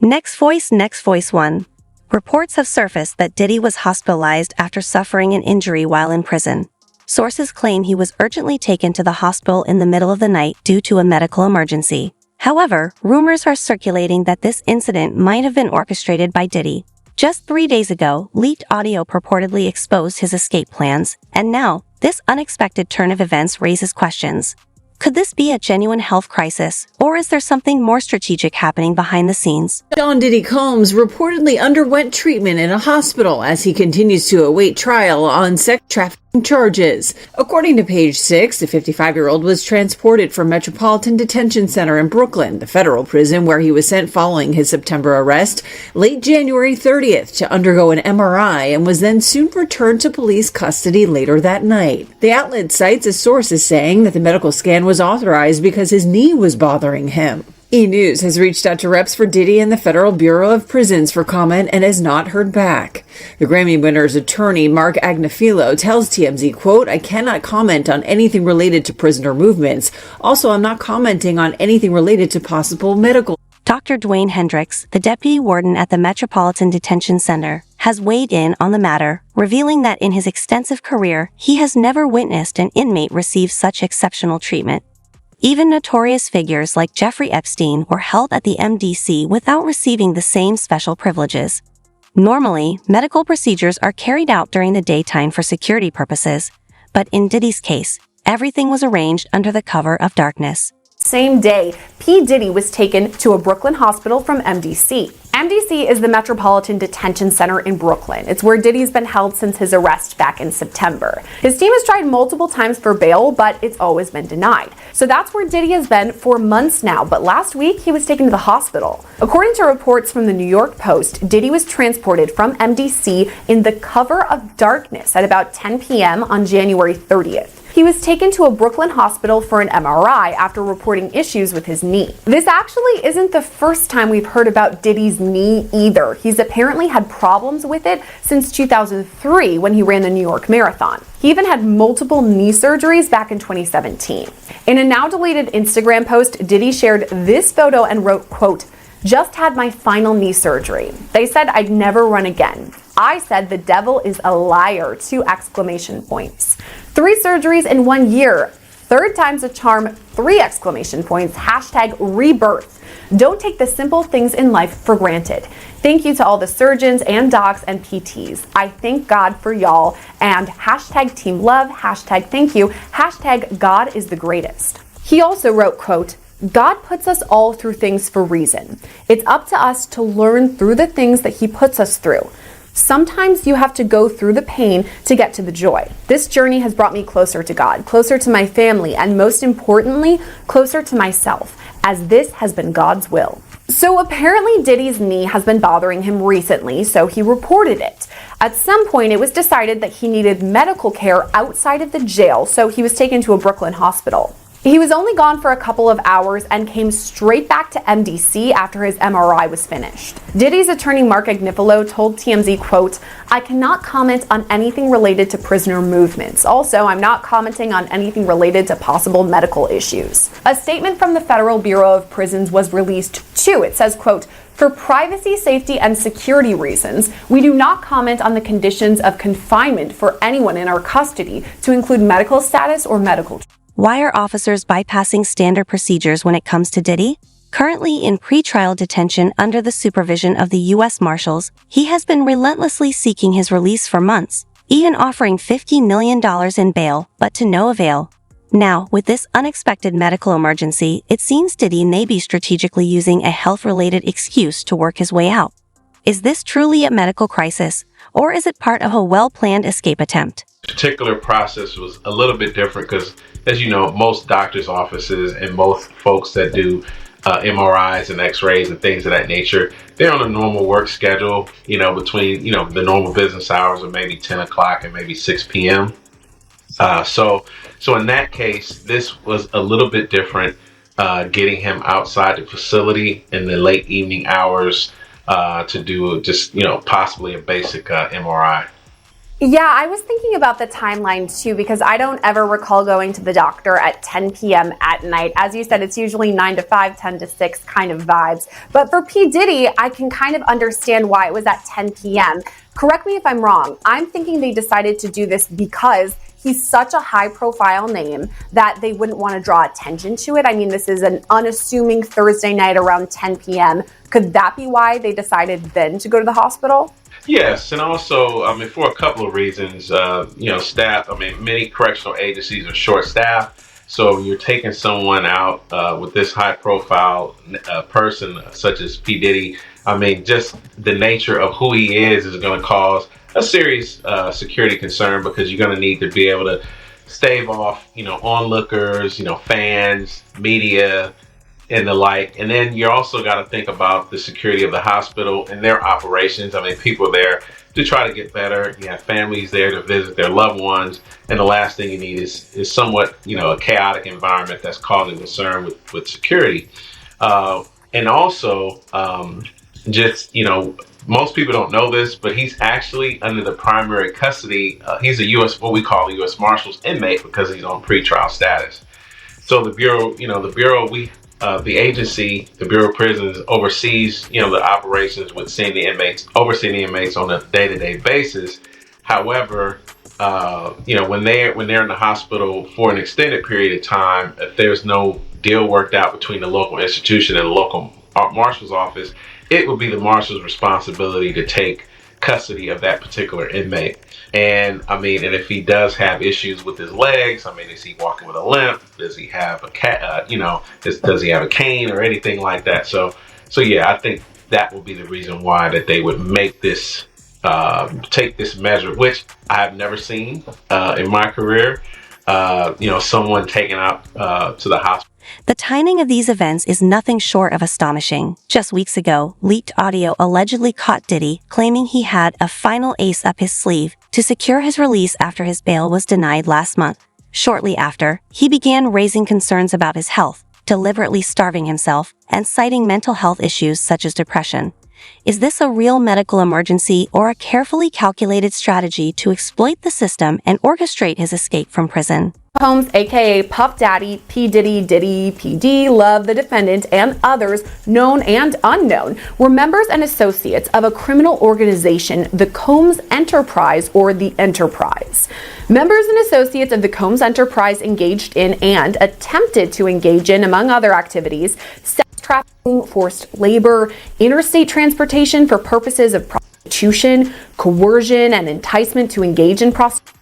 Next Voice 1. Reports have surfaced that Diddy was hospitalized after suffering an injury while in prison. Sources claim he was urgently taken to the hospital in the middle of the night due to a medical emergency. However, rumors are circulating that this incident might have been orchestrated by Diddy. Just 3 days ago, leaked audio purportedly exposed his escape plans, and now, this unexpected turn of events raises questions. Could this be a genuine health crisis, or is there something more strategic happening behind the scenes? Sean Diddy Combs reportedly underwent treatment in a hospital as he continues to await trial on sex trafficking charges. According to Page 6, the 55-year-old was transported from Metropolitan Detention Center in Brooklyn, the federal prison where he was sent following his September arrest, late January 30th to undergo an MRI and was then soon returned to police custody later that night. The outlet cites a source as saying that the medical scan was authorized because his knee was bothering him. E! News has reached out to reps for Diddy and the Federal Bureau of Prisons for comment and has not heard back. The Grammy winner's attorney, Mark Agnafilo, tells TMZ, quote, "I cannot comment on anything related to prisoner movements. Also, I'm not commenting on anything related to possible medical." Dr. Dwayne Hendricks, the deputy warden at the Metropolitan Detention Center, has weighed in on the matter, revealing that in his extensive career, he has never witnessed an inmate receive such exceptional treatment. Even notorious figures like Jeffrey Epstein were held at the MDC without receiving the same special privileges. Normally, medical procedures are carried out during the daytime for security purposes, but in Diddy's case, everything was arranged under the cover of darkness. Same day, P. Diddy was taken to a Brooklyn hospital from MDC. MDC is the Metropolitan Detention Center in Brooklyn. It's where Diddy's been held since his arrest back in September. His team has tried multiple times for bail, but it's always been denied. So that's where Diddy has been for months now, but last week he was taken to the hospital. According to reports from the New York Post, Diddy was transported from MDC in the cover of darkness at about 10 p.m. on January 30th. He was taken to a Brooklyn hospital for an MRI after reporting issues with his knee. This actually isn't the first time we've heard about Diddy's knee either. He's apparently had problems with it since 2003 when he ran the New York Marathon. He even had multiple knee surgeries back in 2017. In a now deleted Instagram post, Diddy shared this photo and wrote, quote, "Just had my final knee surgery. They said I'd never run again. I said the devil is a liar, 2 exclamation points. 3 surgeries in 1 year. Third time's a charm, 3 exclamation points. Hashtag rebirth. Don't take the simple things in life for granted. Thank you to all the surgeons and docs and PTs. I thank God for y'all. And hashtag team love, hashtag thank you, hashtag God is the greatest." He also wrote, quote, "God puts us all through things for a reason. It's up to us to learn through the things that he puts us through. Sometimes you have to go through the pain to get to the joy. This journey has brought me closer to God, closer to my family, and most importantly, closer to myself, as this has been God's will." So apparently Diddy's knee has been bothering him recently, so he reported it. At some point, it was decided that he needed medical care outside of the jail, so he was taken to a Brooklyn hospital. He was only gone for a couple of hours and came straight back to MDC after his MRI was finished. Diddy's attorney Mark Agnifilo told TMZ, quote, "I cannot comment on anything related to prisoner movements. Also, I'm not commenting on anything related to possible medical issues." A statement from the Federal Bureau of Prisons was released too. It says, quote, "For privacy, safety, and security reasons, we do not comment on the conditions of confinement for anyone in our custody to include medical status or medical." Why are officers bypassing standard procedures when it comes to Diddy? Currently in pretrial detention under the supervision of the U.S. Marshals, he has been relentlessly seeking his release for months, even offering $50 million in bail, but to no avail. Now, with this unexpected medical emergency, it seems Diddy may be strategically using a health-related excuse to work his way out. Is this truly a medical crisis, or is it part of a well-planned escape attempt? Particular process was a little bit different because, as you know, most doctors' offices and most folks that do MRIs and x-rays and things of that nature, they're on a normal work schedule, between, the normal business hours of maybe 10 o'clock and maybe 6 p.m. So in that case, this was a little bit different, getting him outside the facility in the late evening hours to do just, possibly a basic MRI. Yeah, I was thinking about the timeline too, because I don't ever recall going to the doctor at 10 p.m. at night. As you said, it's usually 9 to 5, 10 to 6 kind of vibes. But for P. Diddy, I can kind of understand why it was at 10 p.m. Correct me if I'm wrong. I'm thinking they decided to do this because he's such a high profile name that they wouldn't want to draw attention to it. I mean, this is an unassuming Thursday night around 10 p.m. Could that be why they decided then to go to the hospital? Yes, and also, I mean, for a couple of reasons, staff, I mean, many correctional agencies are short-staffed, so when you're taking someone out with this high-profile person such as P. Diddy, I mean, just the nature of who he is going to cause a serious security concern, because you're going to need to be able to stave off, onlookers, fans, media, and the like. And then you also got to think about the security of the hospital and their operations. I mean, people are there to try to get better. You have families there to visit their loved ones. And the last thing you need is somewhat, a chaotic environment that's causing concern with security. And also, most people don't know this, but he's actually under the primary custody. He's a what we call a U.S. Marshals inmate, because he's on pretrial status. So the Bureau, the agency, the Bureau of Prisons, oversees, the operations with overseeing the inmates on a day-to-day basis. However, when they're in the hospital for an extended period of time, if there's no deal worked out between the local institution and the local marshal's office, it would be the marshal's responsibility to take custody of that particular inmate. And if he does have issues with his legs, is he walking with a limp? Does he have does he have a cane or anything like that? So yeah, I think that will be the reason why that they would make this, take this measure, which I have never seen in my career. Someone taken out to the hospital. The timing of these events is nothing short of astonishing. Just weeks ago, leaked audio allegedly caught Diddy claiming he had a final ace up his sleeve to secure his release after his bail was denied last month. Shortly after, he began raising concerns about his health, deliberately starving himself, and citing mental health issues such as depression. Is this a real medical emergency or a carefully calculated strategy to exploit the system and orchestrate his escape from prison? Combs, aka Puff Daddy, P. Diddy, Diddy, PD, Love, the defendant, and others, known and unknown, were members and associates of a criminal organization, the Combs Enterprise, or the Enterprise. Members and associates of the Combs Enterprise engaged in and attempted to engage in, among other activities, sex trafficking, forced labor, interstate transportation for purposes of prostitution, coercion and enticement to engage in prostitution,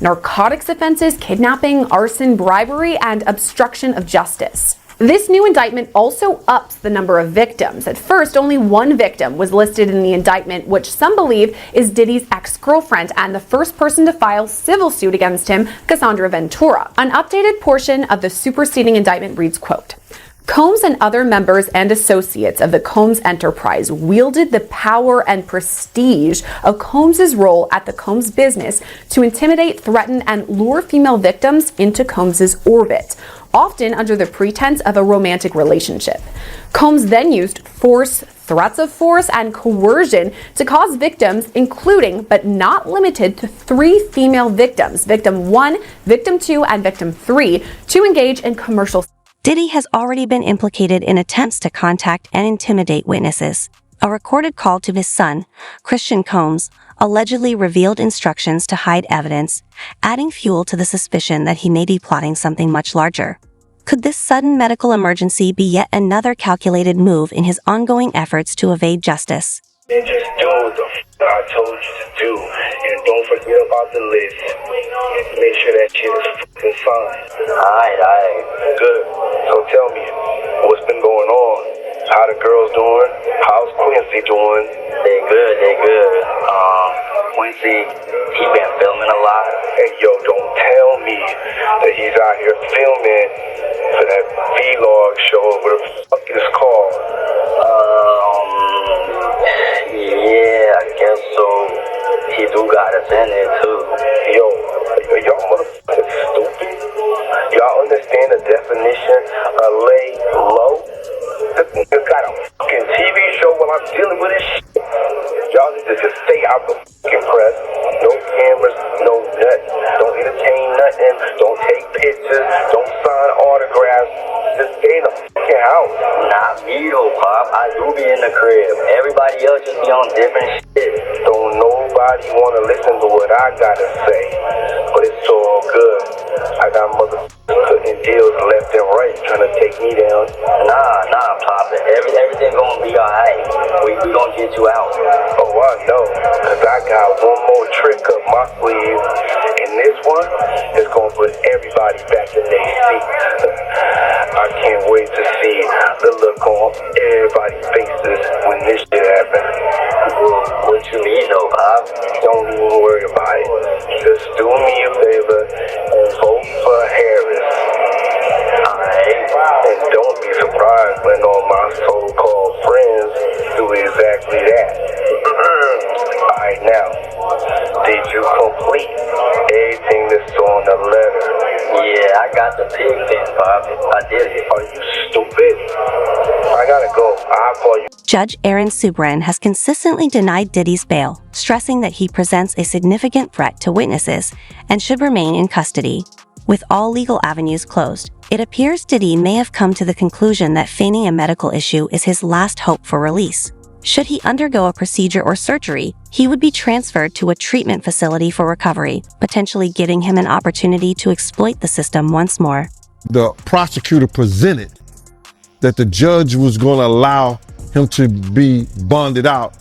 narcotics offenses, kidnapping, arson, bribery, and obstruction of justice. This new indictment also ups the number of victims. At first, only one victim was listed in the indictment, which some believe is Diddy's ex-girlfriend and the first person to file civil suit against him, Cassandra Ventura. An updated portion of the superseding indictment reads, quote, Combs and other members and associates of the Combs Enterprise wielded the power and prestige of Combs's role at the Combs business to intimidate, threaten, and lure female victims into Combs's orbit, often under the pretense of a romantic relationship. Combs then used force, threats of force, and coercion to cause victims, including but not limited to 3 female victims, victim 1, victim 2, and victim 3, to engage in commercial. Diddy has already been implicated in attempts to contact and intimidate witnesses. A recorded call to his son, Christian Combs, allegedly revealed instructions to hide evidence, adding fuel to the suspicion that he may be plotting something much larger. Could this sudden medical emergency be yet another calculated move in his ongoing efforts to evade justice? And just do what the I told you to do. And don't forget about the list. Make sure that shit is fucking signed. Alright. Good. So tell me, what's been going on? How the girls doing? How's Quincy doing? They good. Quincy, he been filming a lot. And yo, don't tell me that he's out here filming for that vlog show, what the fuck is called? Yeah, I guess so. He do got us in there too. Yo, y'all motherfuckers stupid? Y'all understand the definition of lay low? This nigga got a fucking TV show while I'm dealing with this shit. Y'all need to just stay out the fucking press. No everybody else just be on different shit. Don't nobody want to listen to what I gotta say, but it's all good. I got motherfuckers putting deals left and right trying to take me down. Nah, Papa. Everything gonna be alright. We gonna get you out. Oh, I know, cause I got one more trick up my sleeve, and this one is gonna put everybody back in their seat. I can't wait to see the look on everybody's faces when this shit happens. What you mean, though, Bob? Don't even worry about it. Just do me a favor and vote for Harris. Alright. And don't be surprised when all my so-called friends do exactly that. Alright, now, did you complete everything that's on the letter? Yeah, I got the pig pen, Bob. I did it. Are you stupid? I gotta go. I'll call you. Judge Aaron Subran has consistently denied Diddy's bail, stressing that he presents a significant threat to witnesses and should remain in custody. With all legal avenues closed, it appears Diddy may have come to the conclusion that feigning a medical issue is his last hope for release. Should he undergo a procedure or surgery, he would be transferred to a treatment facility for recovery, potentially giving him an opportunity to exploit the system once more. The prosecutor presented that the judge was going to allow him to be bonded out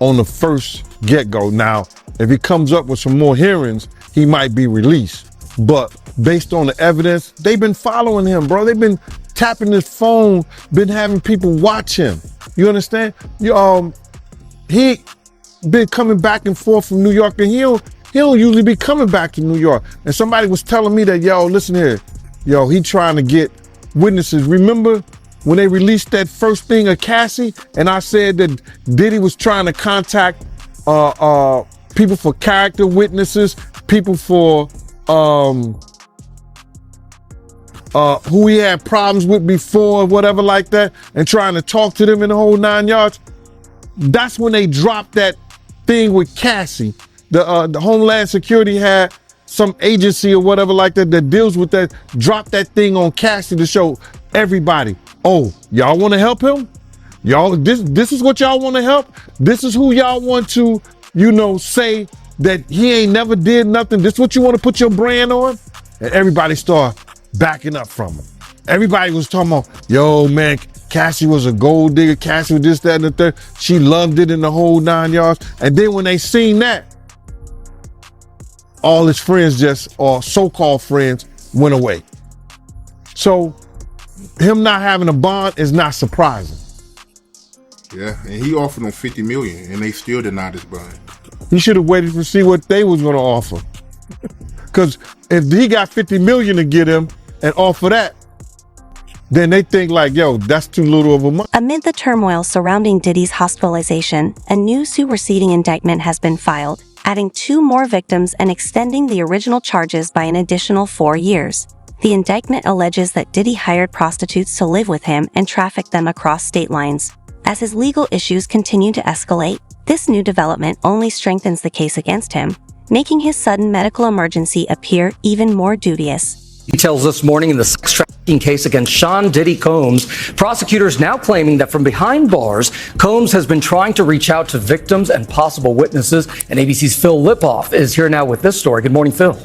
on the first get-go. Now, if he comes up with some more hearings, he might be released. But based on the evidence, they've been following him, bro. They've been tapping his phone, been having people watch him. You understand? He been coming back and forth from New York, and he don't usually be coming back to New York. And somebody was telling me that, yo, listen here, yo, he trying to get witnesses. Remember when they released that first thing of Cassie, and I said that Diddy was trying to contact people for character witnesses, people for who he had problems with before, whatever like that, and trying to talk to them in the whole 9 yards. That's when they dropped that thing with Cassie. The Homeland Security had some agency or whatever like that that deals with that, dropped that thing on Cassie to show everybody, oh, y'all want to help him? Y'all, this is what y'all want to help? This is who y'all want to, say that he ain't never did nothing. This is what you want to put your brand on? And everybody started backing up from him. Everybody was talking about, yo, man, Cassie was a gold digger. Cassie was this, that, and the third. She loved it in the whole 9 yards. And then when they seen that, all his friends or so-called friends, went away. So him not having a bond is not surprising. Yeah, and he offered them $50 million, and they still denied his bond. He should have waited to see what they was going to offer. Because if he got $50 million to get him and offer that, then they think like, yo, that's too little of a money. Amid the turmoil surrounding Diddy's hospitalization, a new superseding indictment has been filed, adding 2 more victims and extending the original charges by an additional 4 years. The indictment alleges that Diddy hired prostitutes to live with him and trafficked them across state lines. As his legal issues continue to escalate, this new development only strengthens the case against him, making his sudden medical emergency appear even more dubious. Details this morning in the sex trafficking case against Sean Diddy Combs. Prosecutors now claiming that from behind bars, Combs has been trying to reach out to victims and possible witnesses. And ABC's Phil Lipoff is here now with this story. Good morning, Phil.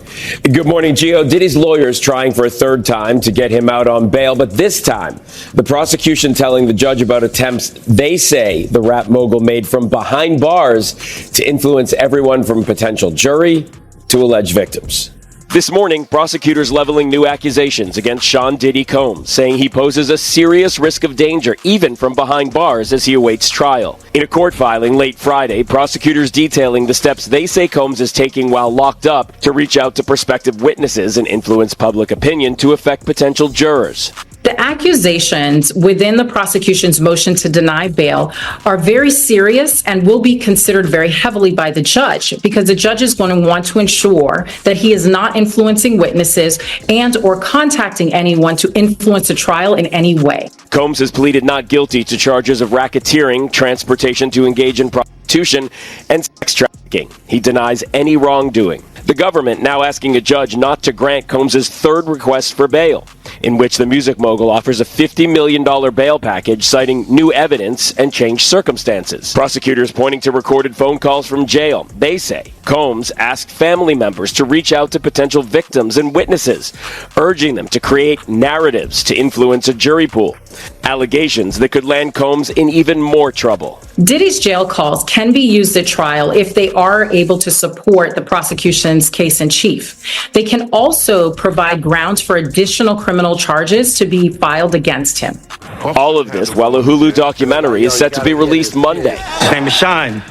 Good morning, Gio. Diddy's lawyers trying for a third time to get him out on bail, but this time, the prosecution telling the judge about attempts they say the rap mogul made from behind bars to influence everyone from potential jury to alleged victims. This morning, prosecutors leveling new accusations against Sean Diddy Combs, saying he poses a serious risk of danger even from behind bars as he awaits trial. In a court filing late Friday, prosecutors detailing the steps they say Combs is taking while locked up to reach out to prospective witnesses and influence public opinion to affect potential jurors. The accusations within the prosecution's motion to deny bail are very serious and will be considered very heavily by the judge, because the judge is going to want to ensure that he is not influencing witnesses and or contacting anyone to influence a trial in any way. Combs has pleaded not guilty to charges of racketeering, transportation to engage in prostitution and sex trafficking. He denies any wrongdoing. The government now asking a judge not to grant Combs' third request for bail, in which the music mogul offers a $50 million bail package citing new evidence and changed circumstances. Prosecutors pointing to recorded phone calls from jail. They say Combs asked family members to reach out to potential victims and witnesses, urging them to create narratives to influence a jury pool. Allegations that could land Combs in even more trouble. Diddy's jail calls can be used at trial if they are able to support the prosecution's case in chief. They can also provide grounds for additional criminal charges to be filed against him. All of this while a Hulu documentary is set to be released Monday. His name is Shine.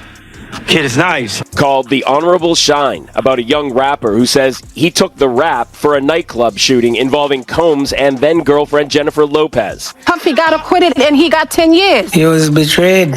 Kid is nice. Called The Honorable Shine, about a young rapper who says he took the rap for a nightclub shooting involving Combs and then girlfriend Jennifer Lopez. Humphrey got acquitted and he got 10 years. He was betrayed.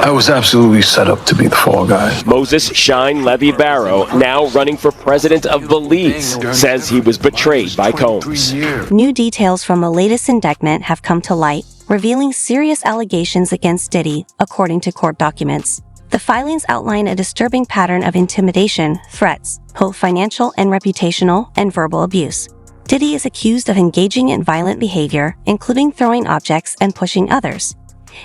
I was absolutely set up to be the fall guy. Moses Shine Levy Barrow, now running for president of Belize, says he was betrayed by Combs. New details from the latest indictment have come to light, revealing serious allegations against Diddy, according to court documents. The filings outline a disturbing pattern of intimidation, threats, both financial and reputational, and verbal abuse. Diddy is accused of engaging in violent behavior, including throwing objects and pushing others.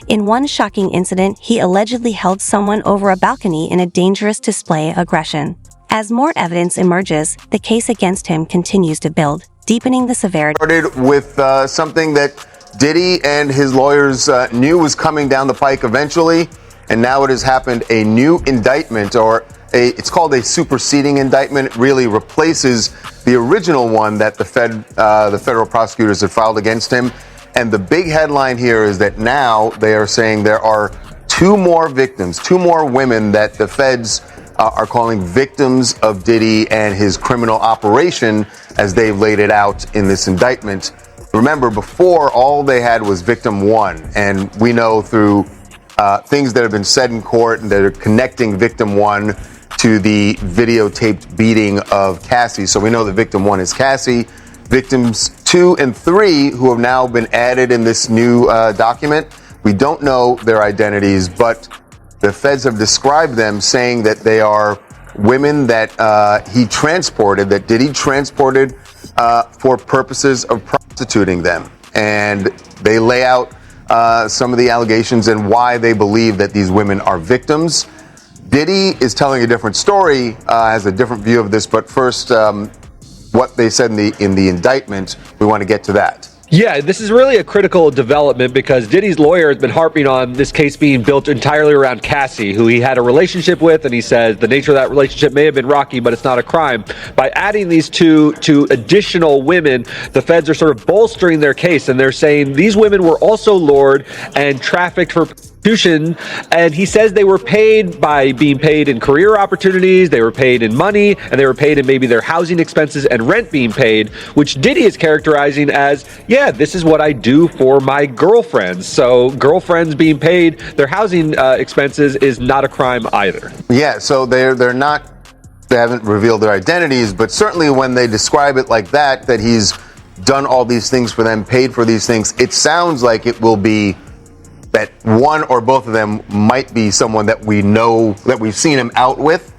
In one shocking incident, he allegedly held someone over a balcony in a dangerous display of aggression. As more evidence emerges, the case against him continues to build, deepening the severity. Started with something that Diddy and his lawyers knew was coming down the pike eventually, and now it has happened. A new indictment, it's called a superseding indictment. It really replaces the original one that the federal prosecutors had filed against him. And the big headline here is that now they are saying there are two more victims, two more women that the feds are calling victims of Diddy and his criminal operation, as they've laid it out in this indictment. Remember, before, all they had was victim one, and we know through things that have been said in court and that are connecting victim one to the videotaped beating of Cassie. So we know that victim one is Cassie. Victims 2 and 3, who have now been added in this new document, we don't know their identities, but the feds have described them, saying that they are women that he transported, that Diddy transported for purposes of prostituting them. And they lay out some of the allegations and why they believe that these women are victims. Diddy is telling a different story, has a different view of this, but first, what they said in the indictment, we want to get to that. Yeah, this is really a critical development because Diddy's lawyer has been harping on this case being built entirely around Cassie, who he had a relationship with, and he says the nature of that relationship may have been rocky, but it's not a crime. By adding these two additional women, the feds are sort of bolstering their case, and they're saying these women were also lured and trafficked for prostitution, and he says they were paid by being paid in career opportunities, they were paid in money, and they were paid in maybe their housing expenses and rent being paid, which Diddy is characterizing as, yeah, this is what I do for my girlfriends. So girlfriends being paid their housing expenses is not a crime either. Yeah, so they haven't revealed their identities, but certainly when they describe it like that he's done all these things for them, paid for these things, it sounds like it will be that one or both of them might be someone that we know, that we've seen him out with,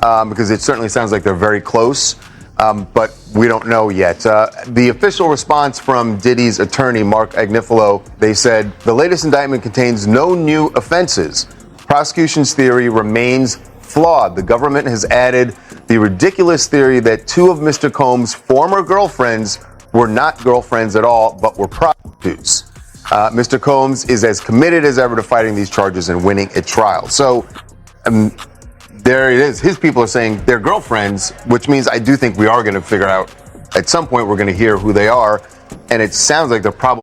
because it certainly sounds like they're very close, but we don't know yet. The official response from Diddy's attorney, Mark Agnifilo, they said, the latest indictment contains no new offenses. Prosecution's theory remains flawed. The government has added the ridiculous theory that two of Mr. Combs' former girlfriends were not girlfriends at all, but were prostitutes. Mr. Combs is as committed as ever to fighting these charges and winning at trial. So there it is. His people are saying they're girlfriends, which means I do think we are going to figure out at some point we're going to hear who they are. And it sounds like they're probably